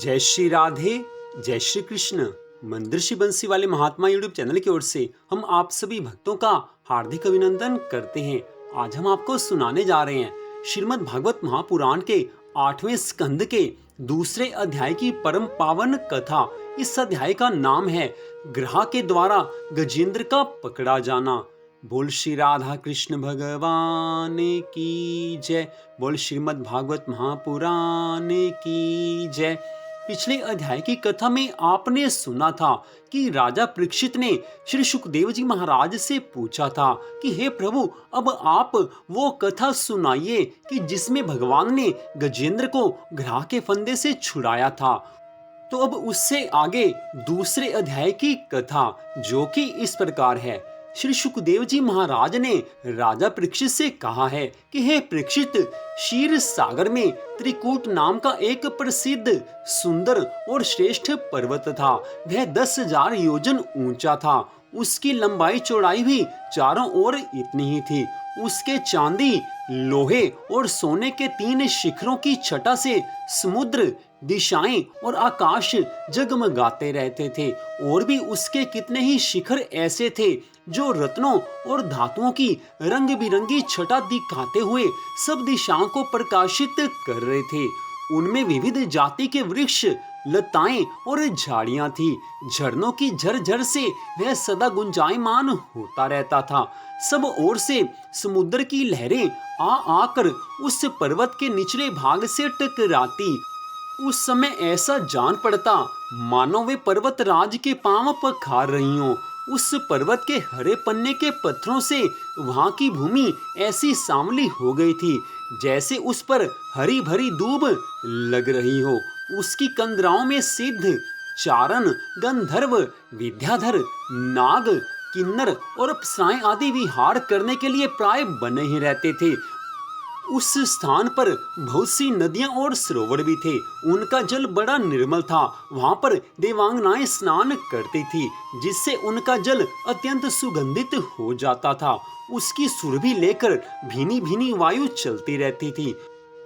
जय श्री राधे, जय श्री कृष्ण। मंदिर श्री बंसी वाले महात्मा यूट्यूब चैनल की ओर से हम आप सभी भक्तों का हार्दिक अभिनंदन करते हैं। आज हम आपको सुनाने जा रहे हैं श्रीमद् भागवत महापुराण के 8वें स्कंद के दूसरे अध्याय की परम पावन कथा। इस अध्याय का नाम है ग्रह के द्वारा गजेंद्र का पकड़ा जाना। बोल श्री राधा कृष्ण भगवान की जय। बोल श्रीमद् भागवत महापुराण की जय। पिछले अध्याय की कथा में आपने सुना था कि राजा परीक्षित ने श्री सुखदेव जी महाराज से पूछा था कि हे प्रभु, अब आप वो कथा सुनाइए कि जिसमें भगवान ने गजेंद्र को ग्रह के फंदे से छुड़ाया था। तो अब उससे आगे दूसरे अध्याय की कथा जो कि इस प्रकार है। श्री सुखदेव जी महाराज ने राजा परीक्षित से कहा है कि हे परीक्षित, क्षीर सागर में त्रिकूट नाम का एक प्रसिद्ध सुंदर और श्रेष्ठ पर्वत था। वह 10,000 योजन ऊंचा था। उसकी लंबाई चौड़ाई भी चारों ओर इतनी ही थी। उसके चांदी, लोहे और सोने के 3 शिखरों की छटा से समुद्र, दिशाएं और आकाश जगमगाते रहते थे। और भी उसके कितने ही शिखर ऐसे थे जो रत्नों और धातुओं की रंग बिरंगी छटा दिखाते हुए सब दिशाओं को प्रकाशित कर रहे थे। उनमें विविध जाति के वृक्ष, लताएं और झाड़ियां थी। झरनों की झरझर से वह सदा गुंजायमान होता रहता था। सब ओर से समुद्र की लहरें आ आकर उस पर्वत के निचले भाग से टकराती। उस समय ऐसा जान पड़ता मानो वे पर्वत राज के पांव पखार रही हों। उस पर्वत के हरे पन्ने के पत्थरों से वहां की भूमि ऐसी सांवली हो गई थी जैसे उस पर हरी भरी दूब लग रही हो। उसकी कंदराओं में सिद्ध, चारण, गंधर्व, विद्याधर, नाग, किन्नर और अप्सराएं आदि विहार करने के लिए प्राय बने ही रहते थे। उस स्थान पर बहुत सी नदियां और सरोवर भी थे। उनका जल बड़ा निर्मल था। वहां पर देवांगनाएं स्नान करती थी जिससे उनका जल अत्यंत सुगंधित हो जाता था। उसकी सुरभि लेकर भीनी भीनी वायु चलती रहती थी।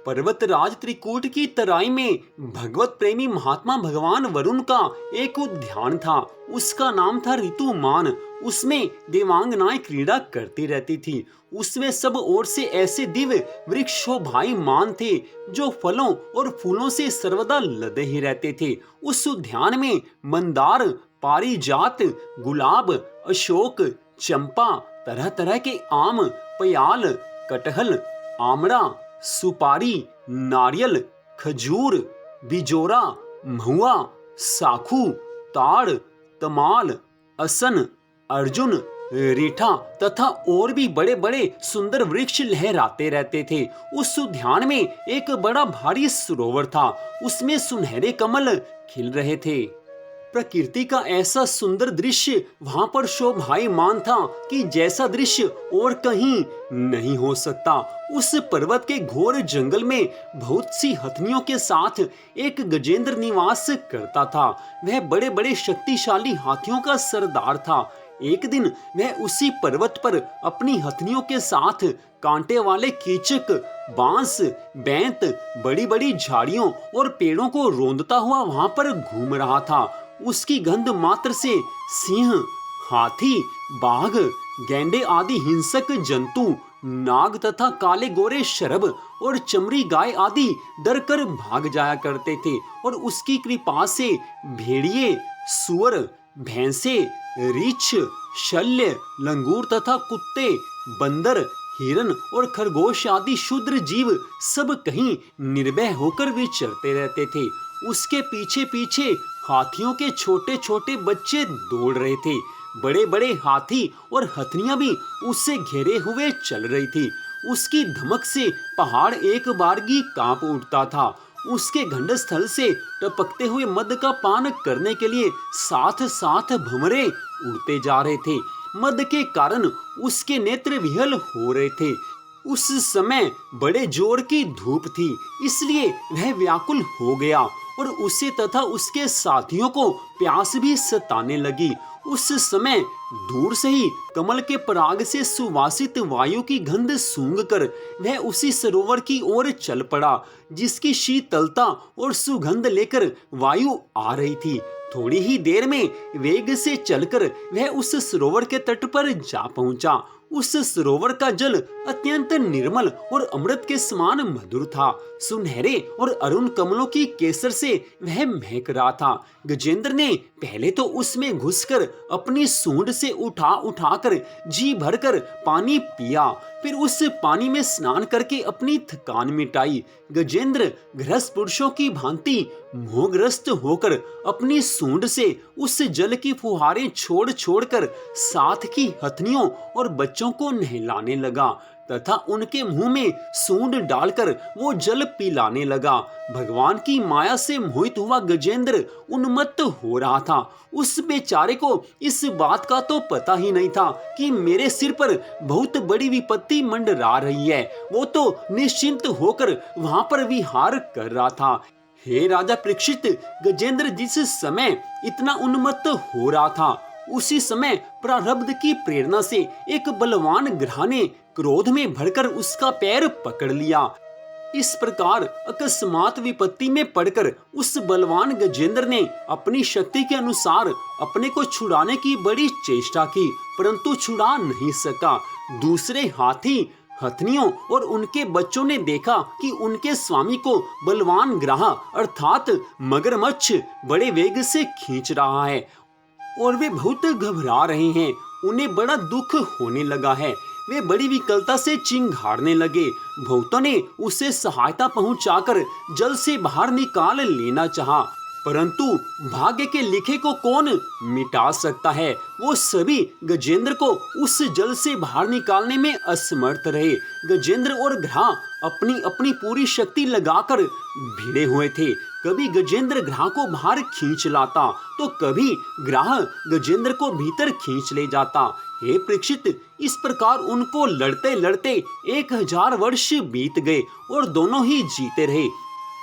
पर्वतराज त्रिकूट की तराई में भगवत प्रेमी महात्मा भगवान वरुण का एक उद्यान था। उसका नाम था ऋतुमान। उसमें देवांगनाएं क्रीड़ा करती रहती थी। उसमें सब ओर से ऐसे दिव्य वृक्ष शोभायमान थे जो फलों और फूलों से सर्वदा लदे ही रहते थे। उस उद्यान में मंदार, पारिजात, गुलाब, अशोक, चंपा, तरह तरह के आम, प्याल, कटहल, आमड़ा, सुपारी, नारियल, खजूर, बिजोरा, महुआ, साखू, ताड़, तमाल, असन, अर्जुन, रीठा तथा और भी बड़े बड़े सुंदर वृक्ष लहराते रहते थे। उस उद्यान में एक बड़ा भारी सरोवर था। उसमें सुनहरे कमल खिल रहे थे। प्रकृति का ऐसा सुंदर दृश्य वहां पर शोभायमान था कि जैसा दृश्य और कहीं नहीं हो सकता। उस पर्वत के घोर जंगल में बहुत सी हथनियों के साथ एक गजेंद्र निवास करता था। वह बड़े बड़े शक्तिशाली हाथियों का सरदार था। एक दिन वह उसी पर्वत पर अपनी हथनियों के साथ कांटे वाले कीचक, बांस, बैंत, बड़ी बड़ी झाड़ियों और पेड़ों को रौंदता हुआ वहां पर घूम रहा था। उसकी गंध मात्र से सिंह, हाथी, बाघ, गैंडे आदि हिंसक जंतु, नाग तथा काले गोरे शरभ और चमड़ी गाय आदि डर कर भाग जाया करते थे। और उसकी कृपा से भेड़िए, सुअर, भैंसे, रीछ, शल्य, लंगूर तथा कुत्ते, बंदर, हिरन और खरगोश आदि क्षुद्र जीव सब कहीं निर्भय होकर विचरते रहते थे। उसके पीछे पीछे हाथियों के छोटे छोटे बच्चे दौड़ रहे थे। बड़े बड़े हाथी और हथनियां भी उससे घेरे हुए चल रही थी। उसकी धमक से पहाड़ एक बारगी कांप उठता था। उसके घंडस्थल से टपकते हुए मद का पान करने के लिए साथ साथ भंवरे उड़ते जा रहे थे। मद के कारण उसके नेत्र विहल हो रहे थे। उस समय बड़े जोर की धूप थी, इसलिए वह व्याकुल हो गया और उसे तथा उसके साथियों को प्यास भी सताने लगी। उस समय दूर से ही कमल के पराग से सुवासित वायु की गंध सूंघकर वह उसी सरोवर की ओर चल पड़ा जिसकी शीतलता और सुगंध लेकर वायु आ रही थी। थोड़ी ही देर में वेग से चलकर वह उस सरोवर के तट पर जा पहुंचा। उस सरोवर का जल अत्यंत निर्मल और अमृत के समान मधुर था। सुनहरे और अरुण कमलों की केसर से वह महक रहा था। गजेंद्र ने पहले तो उसमें घुसकर अपनी सूंड से उठाकर जी भरकर पानी पिया, फिर उस पानी में स्नान करके अपनी थकान मिटाई। गजेंद्र गृहस्थ पुरुषों की भांति मोहग्रस्त होकर अपनी सूंड से उस जल की फुहारें छोड़ कर साथ की हथनियों और बच्चों को नहलाने लगा तथा उनके मुंह में सूंड डालकर वो जल पिलाने लगा। भगवान की माया से मोहित हुआ गजेंद्र उन्मत्त हो रहा था। उस बेचारे को इस बात का तो पता ही नहीं था कि मेरे सिर पर बहुत बड़ी विपत्ति मंडरा रही है। वो तो निश्चिंत होकर वहां पर विहार कर रहा था। हे राजा परीक्षित, गजेंद्र जिस समय इतना उन्मत्त हो रहा था उसी समय प्रारब्ध की प्रेरणा से एक बलवान ग्रह ने क्रोध में भरकर उसका पैर पकड़ लिया। इस प्रकार अकस्मात विपत्ति में पड़कर उस बलवान गजेंद्र ने अपनी शक्ति के अनुसार अपने को छुड़ाने की बड़ी चेष्टा की, परंतु छुड़ा नहीं सका। दूसरे हाथी हथनियों और उनके बच्चों ने देखा कि उनके स्वामी को बलवान ग्रह अर्थात मगरमच्छ बड़े वेग से खींच रहा है और वे बहुत घबरा रहे हैं। उन्हें बड़ा दुख होने लगा है। वे बड़ी विकलता से चिंघाड़ने लगे। भूतों ने उसे सहायता पहुंचाकर जल से बाहर निकाल लेना चाहा, परंतु भाग्य के लिखे को कौन मिटा सकता है। वो सभी गजेंद्र को उस जल से बाहर निकालने में असमर्थ रहे। गजेंद्र और ग्रह अपनी अपनी पूरी शक्ति लगाकर भिड़े हुए थे। कभी गजेंद्र ग्रह को बाहर खींच लाता तो कभी ग्रह गजेंद्र को भीतर खींच ले जाता। हे परीक्षित, इस प्रकार उनको लड़ते लड़ते 1000 वर्ष बीत गए और दोनों ही जीते रहे।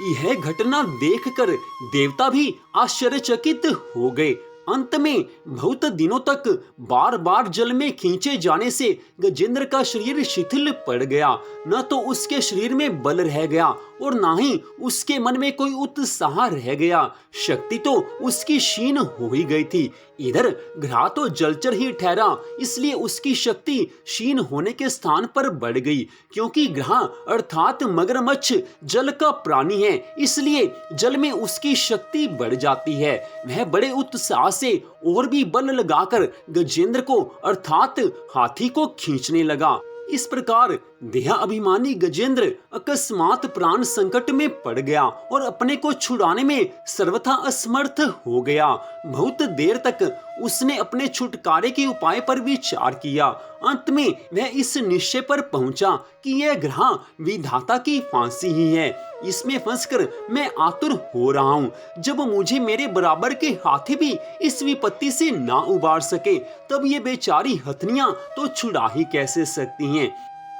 यह घटना देखकर देवता भी आश्चर्यचकित हो गए। अंत में बहुत दिनों तक बार बार जल में खींचे जाने से गजेंद्र का शरीर शिथिल पड़ गया। न तो उसके शरीर में बल रह गया और न ही उसके मन में कोई उत्साह रह गया। शक्ति तो उसकी क्षीण हो ही गई थी। इधर ग्रह तो जलचर ही ठहरा, इसलिए उसकी शक्ति क्षीण होने के स्थान पर बढ़ गई। क्योंकि ग्रह अर्थात मगरमच्छ जल का प्राणी है, इसलिए जल में उसकी शक्ति बढ़ जाती है। वह बड़े उत्साह से और भी बल लगाकर गजेंद्र को अर्थात हाथी को खींचने लगा। इस प्रकार देह अभिमानी गजेंद्र अकस्मात प्राण संकट में पड़ गया और अपने को छुड़ाने में सर्वथा असमर्थ हो गया। बहुत देर तक उसने अपने छुटकारे के उपाय पर विचार किया। अंत में वह इस निश्चय पर पहुंचा कि यह ग्रह विधाता की फांसी ही है। इसमें फंसकर मैं आतुर हो रहा हूँ। जब मुझे मेरे बराबर के हाथी भी इस विपत्ति से ना उबार सके, तब ये बेचारी हथनियां तो छुड़ा ही कैसे सकती हैं।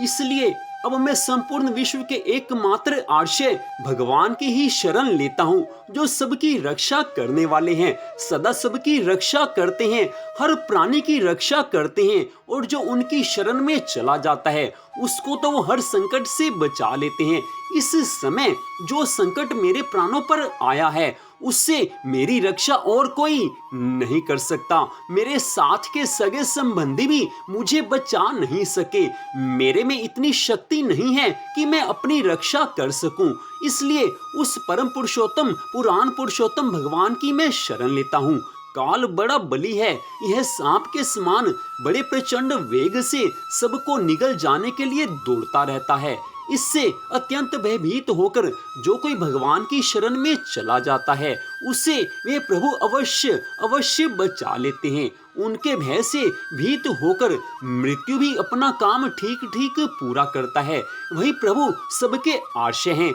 इसलिए अब मैं संपूर्ण विश्व के एकमात्र आश्रय भगवान की ही शरण लेता हूँ, जो सबकी रक्षा करने वाले हैं, सदा सबकी रक्षा करते हैं, हर प्राणी की रक्षा करते हैं, और जो उनकी शरण में चला जाता है उसको तो वो हर संकट से बचा लेते हैं। इस समय जो संकट मेरे प्राणों पर आया है उससे मेरी रक्षा और कोई नहीं कर सकता। मेरे साथ के सगे संबंधी भी मुझे बचा नहीं सके। मेरे में इतनी शक्ति नहीं है कि मैं अपनी रक्षा कर सकूं। इसलिए उस परम पुरुषोत्तम पुराण पुरुषोत्तम भगवान की मैं शरण लेता हूँ। काल बड़ा बली है, यह सांप के समान बड़े प्रचंड वेग से सबको निगल जाने के लिए दौड़ता रहता है। इससे अत्यंत भयभीत होकर जो कोई भगवान की शरण में चला जाता है उसे वे प्रभु अवश्य अवश्य बचा लेते हैं। उनके भय से भीत होकर मृत्यु भी अपना काम ठीक ठीक पूरा करता है। वही प्रभु सबके आश्रय हैं।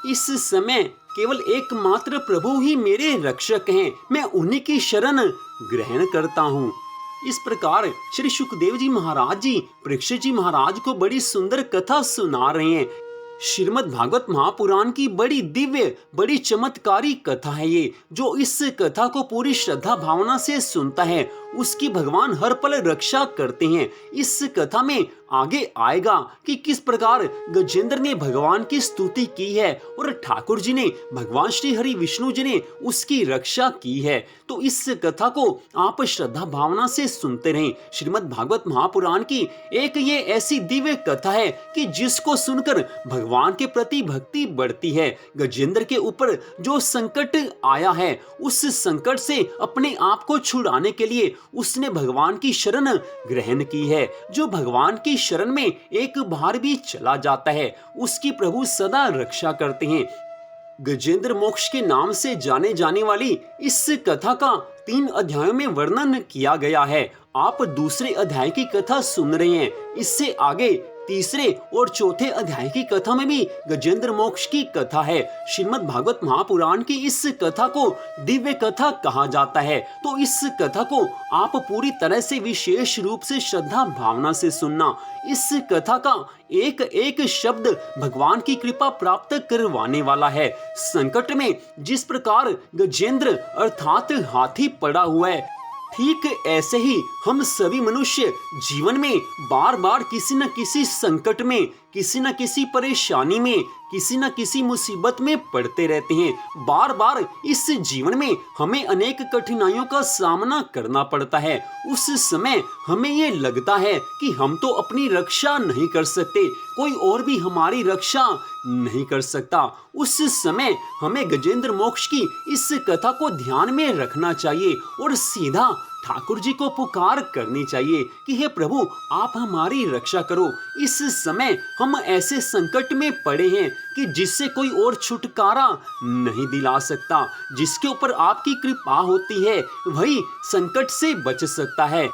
इस समय केवल एकमात्र प्रभु ही मेरे रक्षक हैं। मैं उन्हीं की शरण ग्रहण करता हूँ। इस प्रकार श्री सुखदेव जी महाराज जी परीक्षित जी महाराज को बड़ी सुंदर कथा सुना रहे हैं। श्रीमद् भागवत महापुराण की बड़ी दिव्य बड़ी चमत्कारी कथा है ये। जो इस कथा को पूरी श्रद्धा भावना से सुनता है उसकी भगवान हर पल रक्षा करते हैं। इस कथा में आगे आएगा कि किस प्रकार गजेंद्र ने भगवान की स्तुति की है और ठाकुर जी ने, भगवान श्री हरि विष्णु जी ने उसकी रक्षा की है। तो इस कथा को आप श्रद्धा भावना से सुनते रहें। श्रीमद् भागवत महापुराण की एक ये ऐसी दिव्य कथा है कि जिसको सुनकर भगवान के प्रति भक्ति बढ़ती है। गजेंद्र के ऊपर जो संकट आया है, उस संकट से अपने आप को छुड़ाने के लिए उसने भगवान की शरण ग्रहण की है। जो भगवान की शरण में एक बार भी चला जाता है, उसकी प्रभु सदा रक्षा करते हैं। गजेंद्र मोक्ष के नाम से जाने जाने वाली इस कथा का 3 अध्यायों में वर्णन किया गया है। आप दूसरे अध्याय की कथा सुन रहे हैं। इससे आगे तीसरे और चौथे अध्याय की कथा में भी गजेंद्र मोक्ष की कथा है। श्रीमद् भागवत महापुराण की इस कथा को दिव्य कथा कहा जाता है। तो इस कथा को आप पूरी तरह से विशेष रूप से श्रद्धा भावना से सुनना। इस कथा का एक एक शब्द भगवान की कृपा प्राप्त करवाने वाला है। संकट में जिस प्रकार गजेंद्र अर्थात हाथी पड़ा हुआ है, ठीक ऐसे ही हम सभी मनुष्य जीवन में बार बार किसी न किसी संकट में, किसी न किसी परेशानी में, किसी न किसी मुसीबत में पड़ते रहते हैं। बार बार इस जीवन में हमें अनेक कठिनाइयों का सामना करना पड़ता है। उस समय हमें ये लगता है कि हम तो अपनी रक्षा नहीं कर सकते, कोई और भी हमारी रक्षा नहीं कर सकता। उस समय हमें गजेंद्र मोक्ष की इस कथा को ध्यान में रखना चाहिए और सीधा ठाकुर जी को पुकार करनी चाहिए कि हे प्रभु, आप हमारी रक्षा करो। इस समय हम ऐसे संकट में पड़े हैं कि जिससे कोई और छुटकारा नहीं दिला सकता। जिसके ऊपर आपकी कृपा होती है वही संकट से बच सकता है।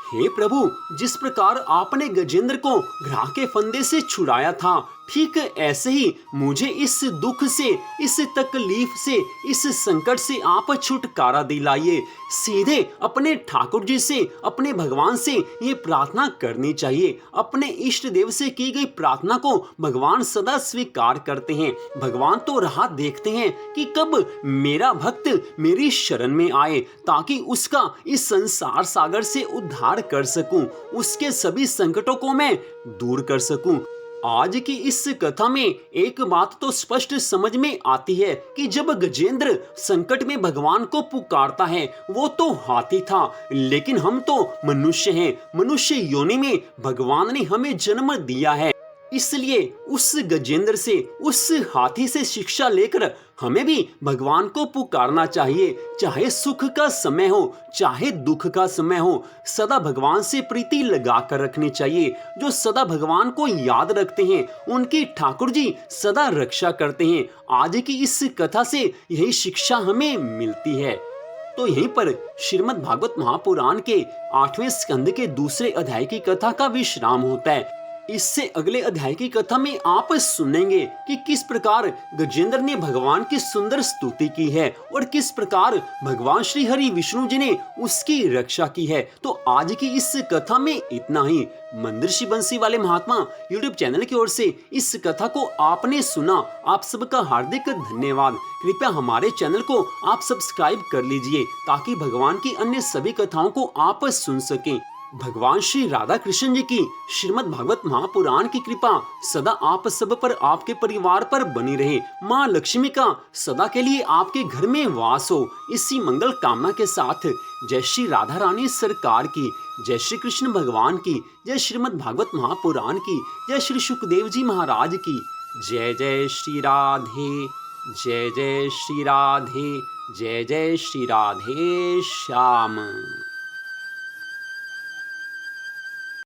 हे प्रभु, जिस प्रकार आपने गजेंद्र को घ्राह के फंदे से छुड़ाया था, ठीक ऐसे ही मुझे इस दुख से, इस तकलीफ से, इस संकट से आप छुटकारा दिलाइए। सीधे अपने ठाकुर जी से, अपने भगवान से ये प्रार्थना करनी चाहिए। अपने इष्ट देव से की गई प्रार्थना को भगवान सदा स्वीकार करते हैं। भगवान तो राह देखते हैं कि कब मेरा भक्त मेरी शरण में आए, ताकि उसका इस संसार सागर से उद्धार कर सकूं, उसके सभी संकटों को मैं दूर कर सकूं। आज की इस कथा में एक बात तो स्पष्ट समझ में आती है कि जब गजेंद्र संकट में भगवान को पुकारता है, वो तो हाथी था, लेकिन हम तो मनुष्य हैं। मनुष्य योनि में भगवान ने हमें जन्म दिया है। इसलिए उस गजेंद्र से, उस हाथी से शिक्षा लेकर हमें भी भगवान को पुकारना चाहिए। चाहे सुख का समय हो, चाहे दुख का समय हो, सदा भगवान से प्रीति लगा कर रखनी चाहिए। जो सदा भगवान को याद रखते हैं, उनकी ठाकुर जी सदा रक्षा करते हैं। आज की इस कथा से यही शिक्षा हमें मिलती है। तो यहीं पर श्रीमद् भागवत महापुराण के 8वें स्कंद के दूसरे अध्याय की कथा का विश्राम होता है। इससे अगले अध्याय की कथा में आप सुनेंगे कि किस प्रकार गजेंद्र ने भगवान की सुंदर स्तुति की है और किस प्रकार भगवान श्री हरि विष्णु जी ने उसकी रक्षा की है। तो आज की इस कथा में इतना ही। मंदिर बंसी वाले महात्मा यूट्यूब चैनल की ओर से इस कथा को आपने सुना, आप सबका हार्दिक धन्यवाद। कृपया हमारे चैनल को आप सब्सक्राइब कर लीजिए ताकि भगवान की अन्य सभी कथाओं को आप सुन सकें। भगवान श्री राधा कृष्ण जी की श्रीमद् भागवत महापुराण की कृपा सदा आप सब पर, आपके परिवार पर बनी रहे। माँ लक्ष्मी का सदा के लिए आपके घर में वास हो। इसी मंगल कामना के साथ जय श्री राधा रानी सरकार की, जय श्री कृष्ण भगवान की, जय श्रीमद् भागवत महापुराण की, जय श्री सुखदेव जी महाराज की। जय जय श्री राधे, जय जय श्री राधे, जय जय श्री राधे श्याम।